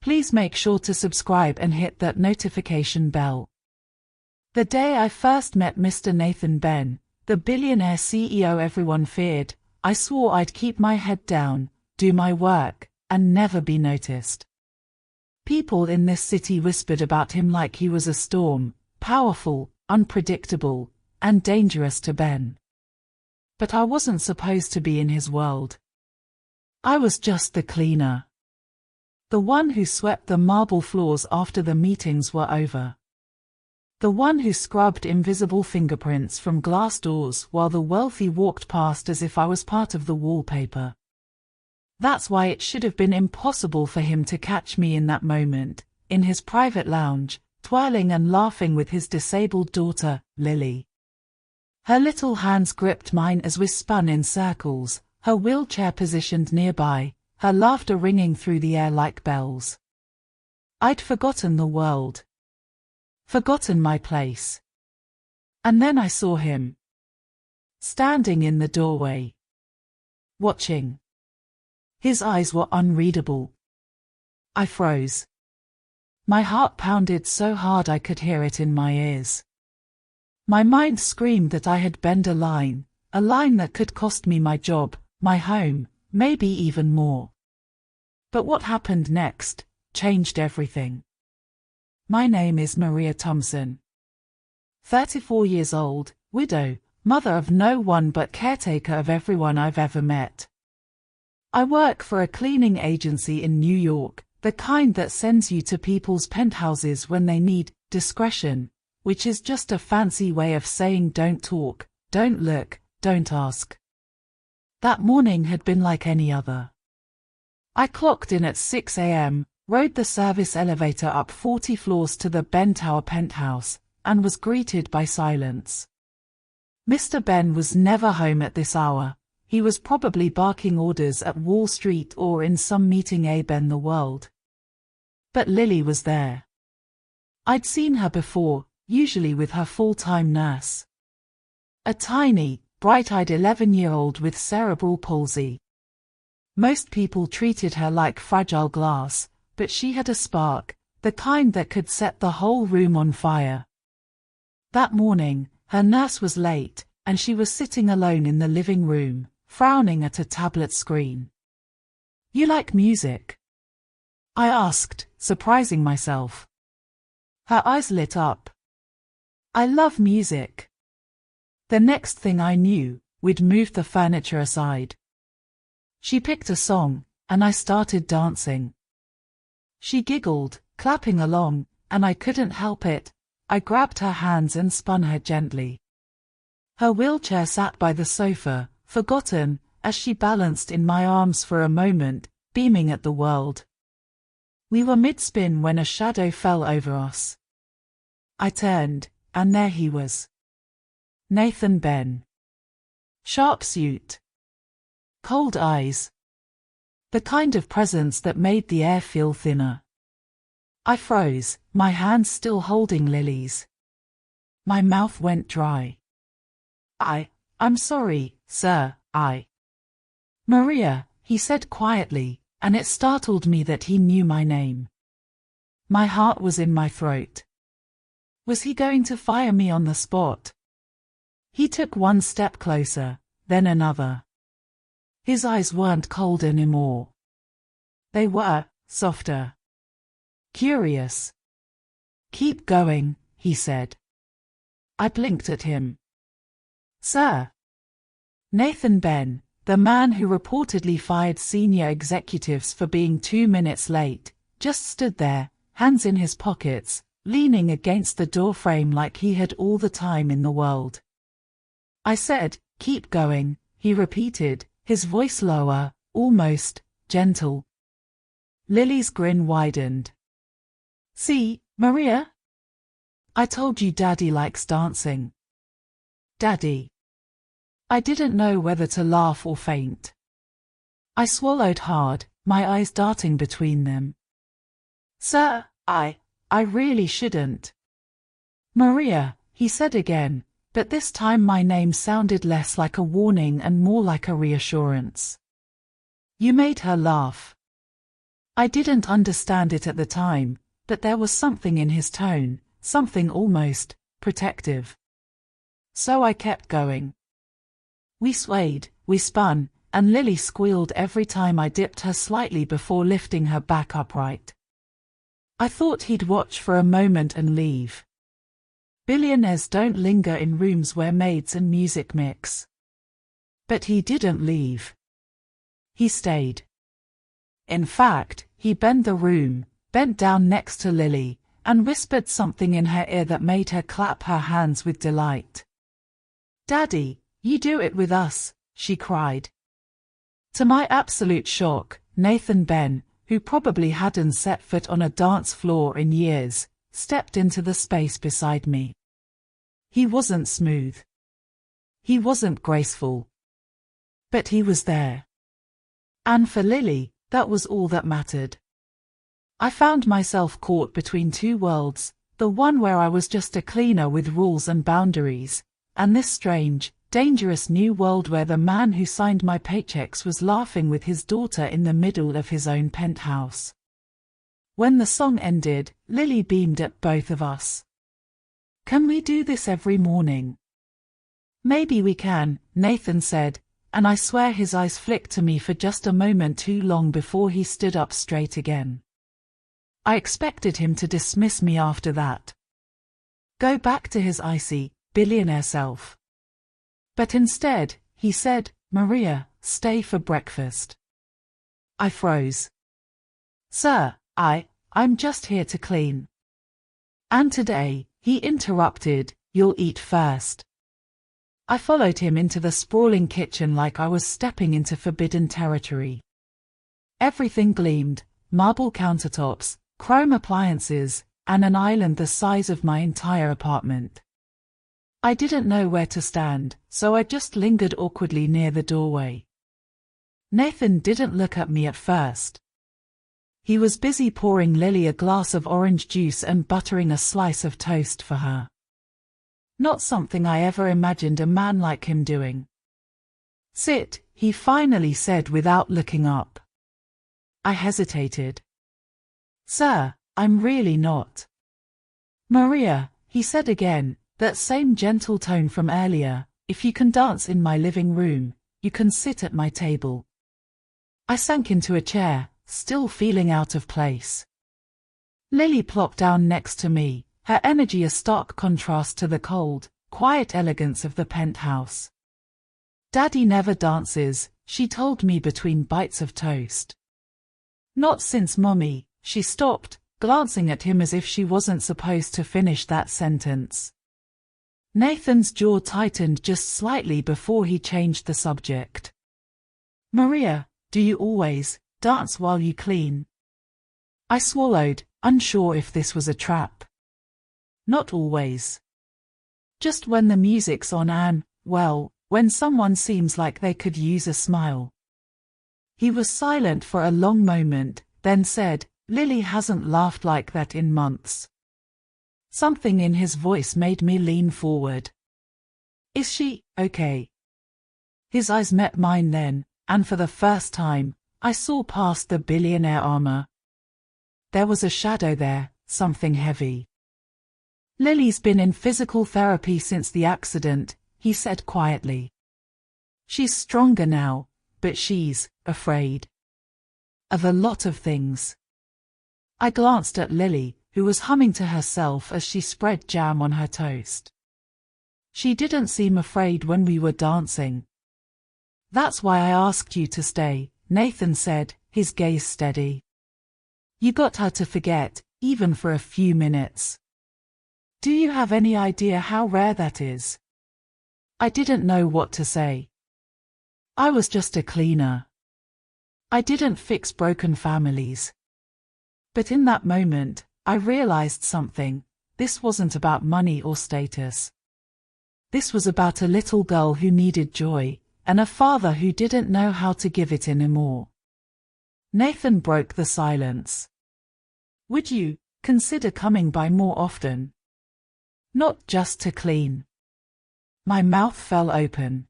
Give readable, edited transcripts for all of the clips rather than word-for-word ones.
Please make sure to subscribe and hit that notification bell. The day I first met Mr. Nathan Ben, the billionaire CEO everyone feared, I swore I'd keep my head down, do my work, and never be noticed. People in this city whispered about him like he was a storm, powerful, unpredictable, and dangerous to Ben. But I wasn't supposed to be in his world. I was just the cleaner. The one who swept the marble floors after the meetings were over. The one who scrubbed invisible fingerprints from glass doors while the wealthy walked past as if I was part of the wallpaper. That's why it should have been impossible for him to catch me in that moment, in his private lounge, twirling and laughing with his disabled daughter, Lily. Her little hands gripped mine as we spun in circles, her wheelchair positioned nearby, her laughter ringing through the air like bells. I'd forgotten the world. Forgotten my place. And then I saw him. Standing in the doorway. Watching. His eyes were unreadable. I froze. My heart pounded so hard I could hear it in my ears. My mind screamed that I had bent a line that could cost me my job, my home, maybe even more. But what happened next changed everything. My name is Maria Thompson. 34 years old, widow, mother of no one but caretaker of everyone I've ever met. I work for a cleaning agency in New York, the kind that sends you to people's penthouses when they need discretion, which is just a fancy way of saying don't talk, don't look, don't ask. That morning had been like any other. I clocked in at 6 a.m., rode the service elevator up 40 floors to the Ben Tower penthouse, and was greeted by silence. Mr. Ben was never home at this hour. He was probably barking orders at Wall Street or in some meeting Ben the world. But Lily was there. I'd seen her before, usually with her full-time nurse. A tiny, bright-eyed 11-year-old with cerebral palsy. Most people treated her like fragile glass, but she had a spark, the kind that could set the whole room on fire. That morning, her nurse was late, and she was sitting alone in the living room, frowning at a tablet screen. "You like music?" I asked, surprising myself. Her eyes lit up. "I love music." The next thing I knew, we'd moved the furniture aside. She picked a song, and I started dancing. She giggled, clapping along, and I couldn't help it. I grabbed her hands and spun her gently. Her wheelchair sat by the sofa, forgotten, as she balanced in my arms for a moment, beaming at the world. We were mid-spin when a shadow fell over us. I turned, and there he was. Nathan Ben. Sharp suit. Cold eyes. The kind of presence that made the air feel thinner. I froze, my hands still holding Lily's. My mouth went dry. I'm sorry, sir, Maria, he said quietly, and it startled me that he knew my name. My heart was in my throat. Was he going to fire me on the spot? He took one step closer, then another. His eyes weren't cold anymore. They were softer. Curious. "Keep going," he said. I blinked at him. "Sir." Nathan Ben, the man who reportedly fired senior executives for being 2 minutes late, just stood there, hands in his pockets, leaning against the doorframe like he had all the time in the world. I said, "Keep going," he repeated, his voice lower, almost gentle. Lily's grin widened. "See, Maria? I told you Daddy likes dancing." Daddy. I didn't know whether to laugh or faint. I swallowed hard, my eyes darting between them. "Sir, I really shouldn't." "Maria," he said again, but this time my name sounded less like a warning and more like a reassurance. "You made her laugh." I didn't understand it at the time, but there was something in his tone, something almost protective. So I kept going. We swayed, we spun, and Lily squealed every time I dipped her slightly before lifting her back upright. I thought he'd watch for a moment and leave. Billionaires don't linger in rooms where maids and music mix. But he didn't leave. He stayed. In fact, he bent the room, bent down next to Lily, and whispered something in her ear that made her clap her hands with delight. "Daddy, you do it with us," she cried. To my absolute shock, Nathan Ben, who probably hadn't set foot on a dance floor in years, stepped into the space beside me. He wasn't smooth. He wasn't graceful. But he was there. And for Lily, that was all that mattered. I found myself caught between two worlds, the one where I was just a cleaner with rules and boundaries, and this strange, dangerous new world where the man who signed my paychecks was laughing with his daughter in the middle of his own penthouse. When the song ended, Lily beamed at both of us. "Can we do this every morning?" "Maybe we can," Nathan said, and I swear his eyes flicked to me for just a moment too long before he stood up straight again. I expected him to dismiss me after that. Go back to his icy, billionaire self. But instead, he said, "Maria, stay for breakfast." I froze. "Sir, I'm just here to clean." "And today," he interrupted, "you'll eat first." I followed him into the sprawling kitchen like I was stepping into forbidden territory. Everything gleamed, marble countertops, chrome appliances, and an island the size of my entire apartment. I didn't know where to stand, so I just lingered awkwardly near the doorway. Nathan didn't look at me at first. He was busy pouring Lily a glass of orange juice and buttering a slice of toast for her. Not something I ever imagined a man like him doing. "Sit," he finally said without looking up. I hesitated. "Sir, I'm really not." "Maria," he said again, that same gentle tone from earlier, "if you can dance in my living room, you can sit at my table." I sank into a chair, still feeling out of place. Lily plopped down next to me, her energy a stark contrast to the cold, quiet elegance of the penthouse. "Daddy never dances," she told me between bites of toast. "Not since Mommy," she stopped, glancing at him as if she wasn't supposed to finish that sentence. Nathan's jaw tightened just slightly before he changed the subject. "Maria, do you always dance while you clean?" I swallowed, unsure if this was a trap. "Not always. Just when the music's on and, well, when someone seems like they could use a smile." He was silent for a long moment, then said, "Lily hasn't laughed like that in months." Something in his voice made me lean forward. "Is she okay?" His eyes met mine then, and for the first time, I saw past the billionaire armor. There was a shadow there, something heavy. "Lily's been in physical therapy since the accident," he said quietly. "She's stronger now, but she's afraid of a lot of things." I glanced at Lily, who was humming to herself as she spread jam on her toast. She didn't seem afraid when we were dancing. "That's why I asked you to stay," Nathan said, his gaze steady. "You got her to forget, even for a few minutes. Do you have any idea how rare that is?" I didn't know what to say. I was just a cleaner. I didn't fix broken families. But in that moment, I realized something. This wasn't about money or status. This was about a little girl who needed joy, and a father who didn't know how to give it anymore. Nathan broke the silence. "Would you consider coming by more often? Not just to clean?" My mouth fell open.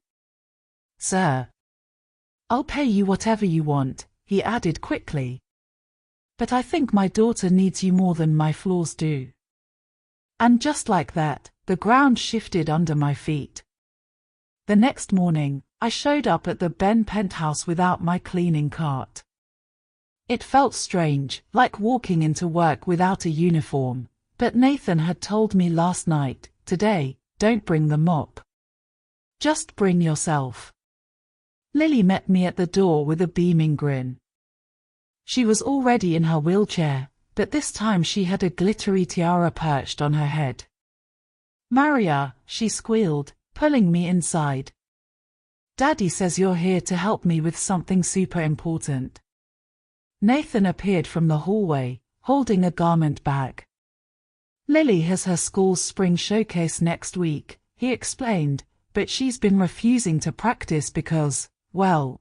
"Sir, I'll pay you whatever you want," he added quickly. But I think my daughter needs you more than my flaws do. And just like that, the ground shifted under my feet. The next morning, I showed up at the Ben penthouse without my cleaning cart. It felt strange, like walking into work without a uniform, but Nathan had told me last night, today, don't bring the mop. Just bring yourself. Lily met me at the door with a beaming grin. She was already in her wheelchair, but this time she had a glittery tiara perched on her head. Maria, she squealed, pulling me inside. Daddy says you're here to help me with something super important. Nathan appeared from the hallway, holding a garment bag. Lily has her school's spring showcase next week, he explained, but she's been refusing to practice because, well,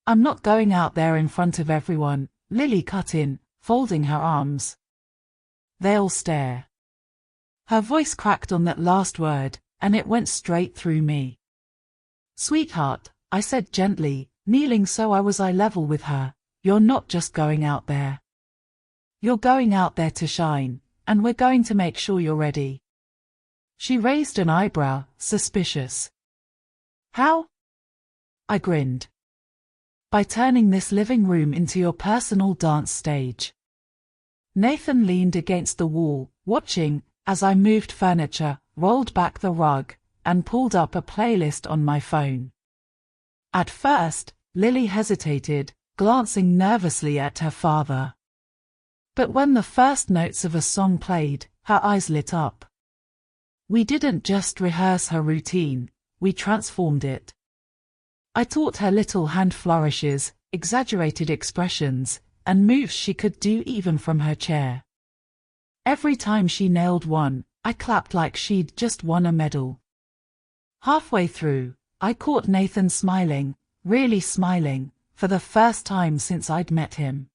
I'm not going out there in front of everyone, Lily cut in, folding her arms. They'll stare. Her voice cracked on that last word, and it went straight through me. Sweetheart, I said gently, kneeling so I was eye level with her, you're not just going out there. You're going out there to shine, and we're going to make sure you're ready. She raised an eyebrow, suspicious. How? I grinned. By turning this living room into your personal dance stage. Nathan leaned against the wall, watching, as I moved furniture, rolled back the rug, and pulled up a playlist on my phone. At first, Lily hesitated, glancing nervously at her father. But when the first notes of a song played, her eyes lit up. We didn't just rehearse her routine, we transformed it. I taught her little hand flourishes, exaggerated expressions, and moves she could do even from her chair. Every time she nailed one, I clapped like she'd just won a medal. Halfway through, I caught Nathan smiling, really smiling, for the first time since I'd met him.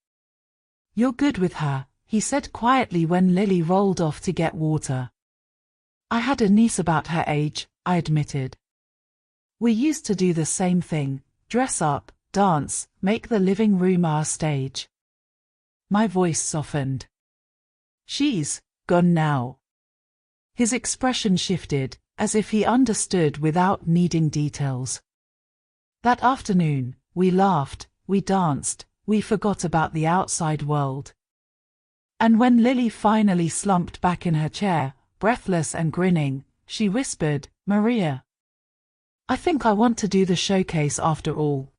You're good with her, he said quietly when Lily rolled off to get water. I had a niece about her age, I admitted. We used to do the same thing, dress up, dance, make the living room our stage. My voice softened. She's gone now. His expression shifted, as if he understood without needing details. That afternoon, we laughed, we danced, we forgot about the outside world. And when Lily finally slumped back in her chair, breathless and grinning, she whispered, Maria. I think I want to do the showcase after all.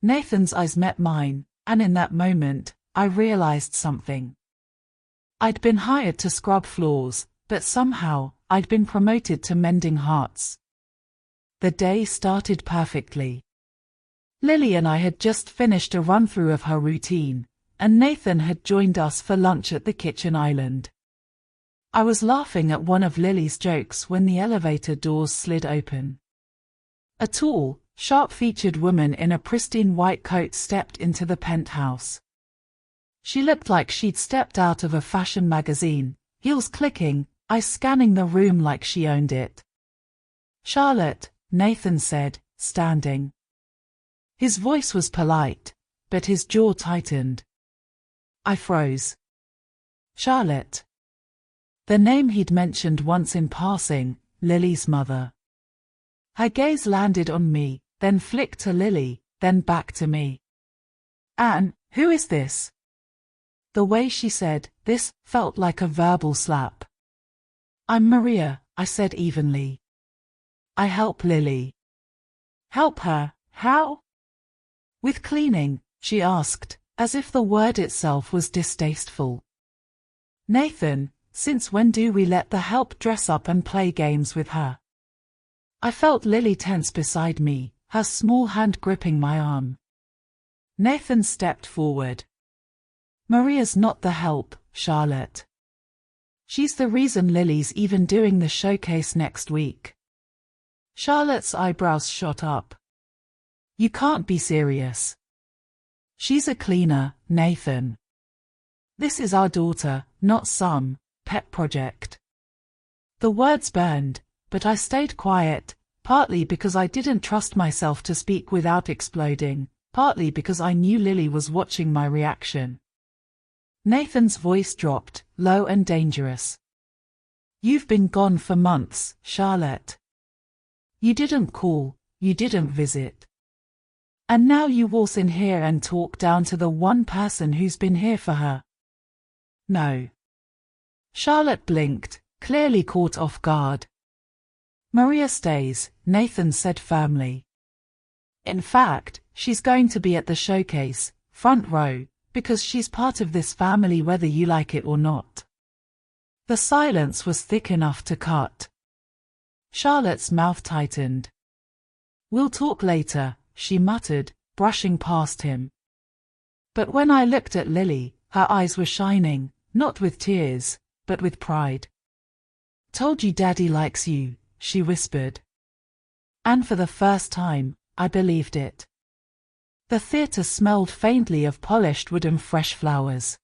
Nathan's eyes met mine, and in that moment, I realized something. I'd been hired to scrub floors, but somehow, I'd been promoted to mending hearts. The day started perfectly. Lily and I had just finished a run-through of her routine, and Nathan had joined us for lunch at the kitchen island. I was laughing at one of Lily's jokes when the elevator doors slid open. A tall, sharp-featured woman in a pristine white coat stepped into the penthouse. She looked like she'd stepped out of a fashion magazine, heels clicking, eyes scanning the room like she owned it. Charlotte, Nathan said, standing. His voice was polite, but his jaw tightened. I froze. Charlotte. The name he'd mentioned once in passing, Lily's mother. Her gaze landed on me, then flicked to Lily, then back to me. Anne, who is this? The way she said this felt like a verbal slap. I'm Maria, I said evenly. I help Lily. Help her, how? With cleaning, she asked, as if the word itself was distasteful. Nathan, since when do we let the help dress up and play games with her? I felt Lily tense beside me, her small hand gripping my arm. Nathan stepped forward. Maria's not the help, Charlotte. She's the reason Lily's even doing the showcase next week. Charlotte's eyebrows shot up. You can't be serious. She's a cleaner, Nathan. This is our daughter, not some pet project. The words burned, but I stayed quiet, partly because I didn't trust myself to speak without exploding, partly because I knew Lily was watching my reaction. Nathan's voice dropped, low and dangerous. You've been gone for months, Charlotte. You didn't call, you didn't visit. And now you waltz in here and talk down to the one person who's been here for her. No. Charlotte blinked, clearly caught off guard. Maria stays, Nathan said firmly. In fact, she's going to be at the showcase, front row, because she's part of this family whether you like it or not. The silence was thick enough to cut. Charlotte's mouth tightened. We'll talk later, she muttered, brushing past him. But when I looked at Lily, her eyes were shining, not with tears, but with pride. Told you Daddy likes you, she whispered. And for the first time, I believed it. The theatre smelled faintly of polished wood and fresh flowers.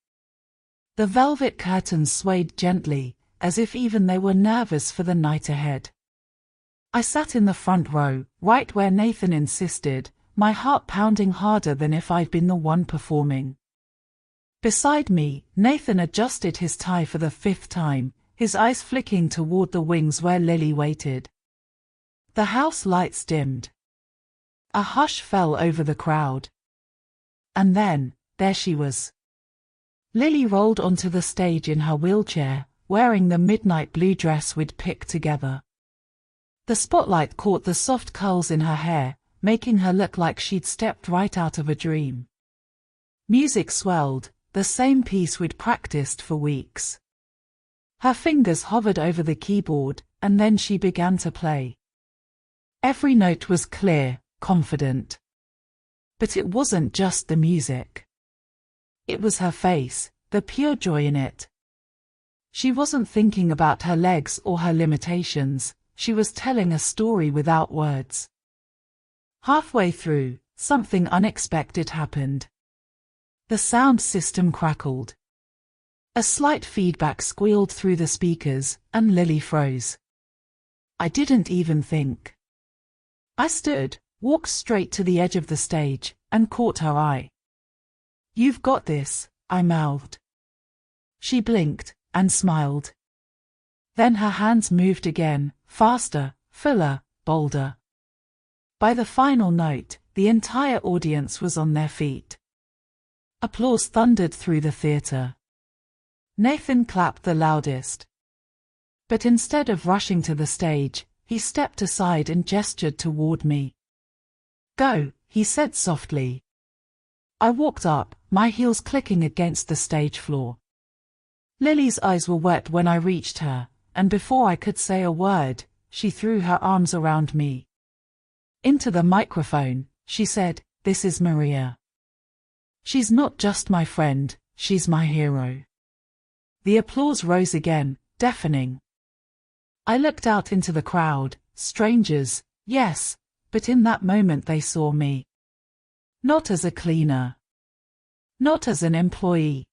The velvet curtains swayed gently, as if even they were nervous for the night ahead. I sat in the front row, right where Nathan insisted, my heart pounding harder than if I'd been the one performing. Beside me, Nathan adjusted his tie for the 5th time, his eyes flicking toward the wings where Lily waited. The house lights dimmed. A hush fell over the crowd. And then, there she was. Lily rolled onto the stage in her wheelchair, wearing the midnight blue dress we'd picked together. The spotlight caught the soft curls in her hair, making her look like she'd stepped right out of a dream. Music swelled, the same piece we'd practiced for weeks. Her fingers hovered over the keyboard, and then she began to play. Every note was clear, confident. But it wasn't just the music. It was her face, the pure joy in it. She wasn't thinking about her legs or her limitations, she was telling a story without words. Halfway through, something unexpected happened. The sound system crackled. A slight feedback squealed through the speakers, and Lily froze. I didn't even think. I stood, walked straight to the edge of the stage, and caught her eye. You've got this, I mouthed. She blinked, and smiled. Then her hands moved again, faster, fuller, bolder. By the final note, the entire audience was on their feet. Applause thundered through the theatre. Nathan clapped the loudest. But instead of rushing to the stage, he stepped aside and gestured toward me. Go, he said softly. I walked up, my heels clicking against the stage floor. Lily's eyes were wet when I reached her, and before I could say a word, she threw her arms around me. Into the microphone, she said, "This is Maria. She's not just my friend, she's my hero." The applause rose again, deafening. I looked out into the crowd, strangers, yes, but in that moment they saw me. Not as a cleaner. Not as an employee.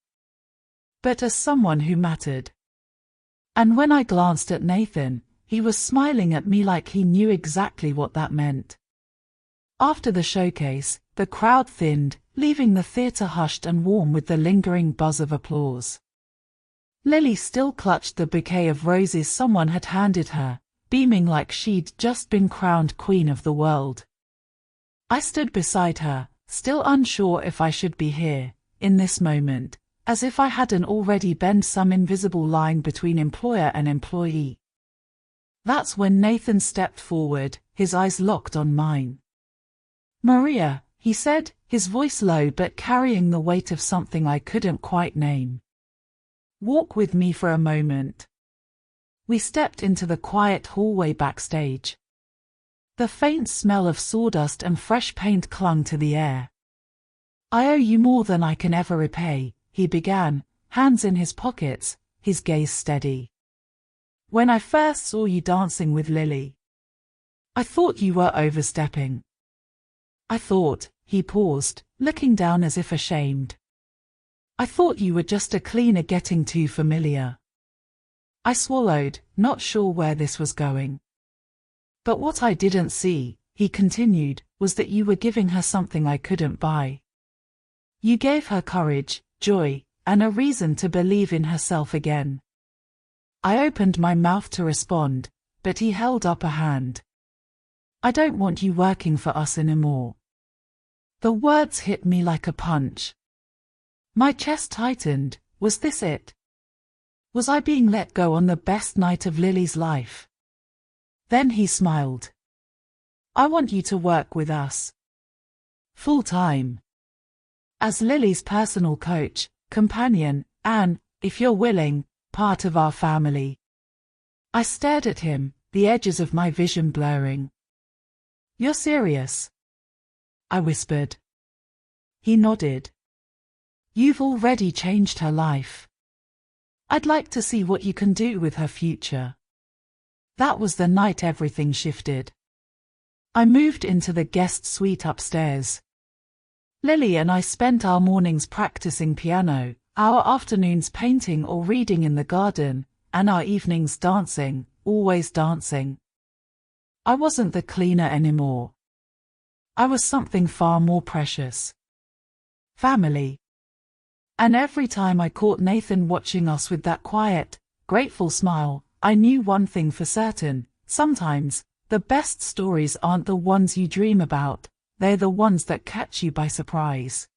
But as someone who mattered. And when I glanced at Nathan, he was smiling at me like he knew exactly what that meant. After the showcase, the crowd thinned, leaving the theatre hushed and warm with the lingering buzz of applause. Lily still clutched the bouquet of roses someone had handed her, beaming like she'd just been crowned queen of the world. I stood beside her, still unsure if I should be here, in this moment, as if I hadn't already bent some invisible line between employer and employee. That's when Nathan stepped forward, his eyes locked on mine. Maria, he said, his voice low but carrying the weight of something I couldn't quite name. Walk with me for a moment. We stepped into the quiet hallway backstage. The faint smell of sawdust and fresh paint clung to the air. I owe you more than I can ever repay, he began, hands in his pockets, his gaze steady. When I first saw you dancing with Lily, I thought you were overstepping. I thought, he paused, looking down as if ashamed. I thought you were just a cleaner getting too familiar. I swallowed, not sure where this was going. But what I didn't see, he continued, was that you were giving her something I couldn't buy. You gave her courage, joy, and a reason to believe in herself again. I opened my mouth to respond, but he held up a hand. I don't want you working for us anymore. The words hit me like a punch. My chest tightened. Was this it? Was I being let go on the best night of Lily's life? Then he smiled. I want you to work with us. Full time. As Lily's personal coach, companion, and, if you're willing, part of our family. I stared at him, the edges of my vision blurring. You're serious? I whispered. He nodded. You've already changed her life. I'd like to see what you can do with her future. That was the night everything shifted. I moved into the guest suite upstairs. Lily and I spent our mornings practicing piano, our afternoons painting or reading in the garden, and our evenings dancing, always dancing. I wasn't the cleaner anymore. I was something far more precious. Family. And every time I caught Nathan watching us with that quiet, grateful smile, I knew one thing for certain: sometimes, the best stories aren't the ones you dream about, they're the ones that catch you by surprise.